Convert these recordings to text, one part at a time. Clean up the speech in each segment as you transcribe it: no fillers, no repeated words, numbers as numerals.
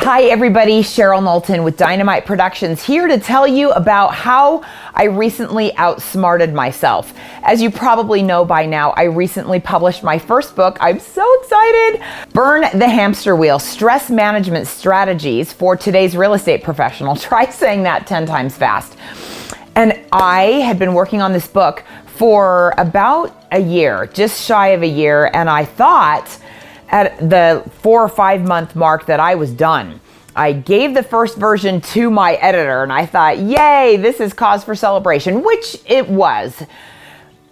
Hi everybody, Cheryl Knowlton with Dynamite Productions here to tell you about how I recently outsmarted myself. As you probably know by now, I recently published my first book. I'm so excited. Burn the Hamster Wheel, Stress Management Strategies for Today's Real Estate Professional. Try saying that 10 times fast. And I had been working on this book for about a year, just shy of a year, and I thought at the 4 or 5 month mark that I was done. I gave the first version to my editor and I thought, yay, this is cause for celebration, which it was.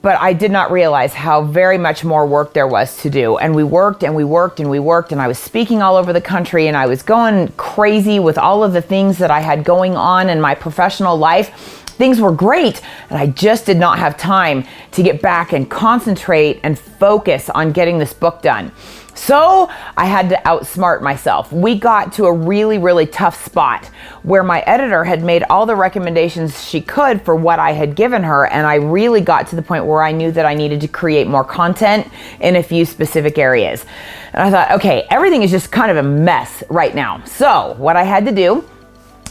But I did not realize how very much more work there was to do. And we worked and we worked and we worked, and I was speaking all over the country and I was going crazy with all of the things that I had going on in my professional life. Things were great, and I just did not have time to get back and concentrate and focus on getting this book done. So I had to outsmart myself. We got to a really, really tough spot where my editor had made all the recommendations she could for what I had given her, and I really got to the point where I knew that I needed to create more content in a few specific areas. And I thought, okay, everything is just kind of a mess right now. So what I had to do,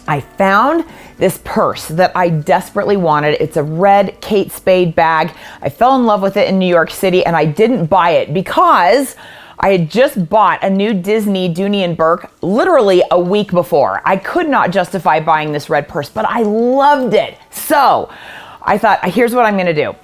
I found this purse that I desperately wanted. It's a red Kate Spade bag. I fell in love with it in New York City, and I didn't buy it because I had just bought a new Disney Dooney and Burke literally a week before. I could not justify buying this red purse, but I loved it. So I thought, here's what I'm gonna do.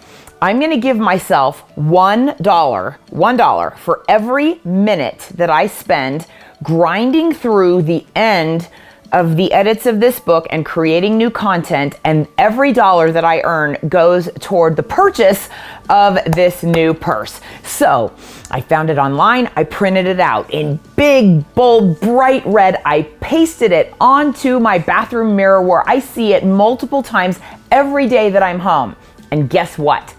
I'm gonna give myself $1 for every minute that I spend grinding through the end of the edits of this book and creating new content, and every dollar that I earn goes toward the purchase of this new purse. So I found it online, I printed it out in big, bold, bright red. I pasted it onto my bathroom mirror where I see it multiple times every day that I'm home. And guess what?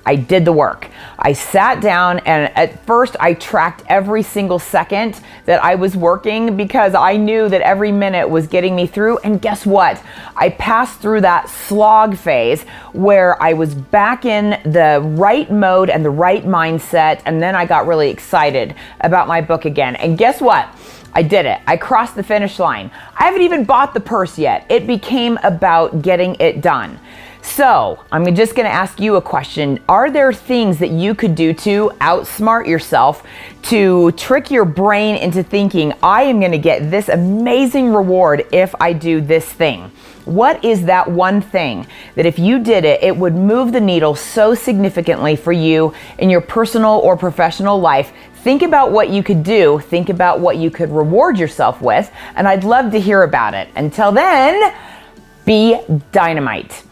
I did the work. I sat down, and at first I tracked every single second that I was working because I knew that every minute was getting me through. And guess what? I passed through that slog phase where I was back in the right mode and the right mindset, and then I got really excited about my book again. And guess what? I did it. I crossed the finish line. I haven't even bought the purse yet. It became about getting it done. So I'm just going to ask you a question. Are there things that you could do to outsmart yourself, to trick your brain into thinking, I am going to get this amazing reward if I do this thing? What is that one thing that if you did it, it would move the needle so significantly for you in your personal or professional life? Think about what you could do. Think about what you could reward yourself with, and I'd love to hear about it. Until then, be dynamite.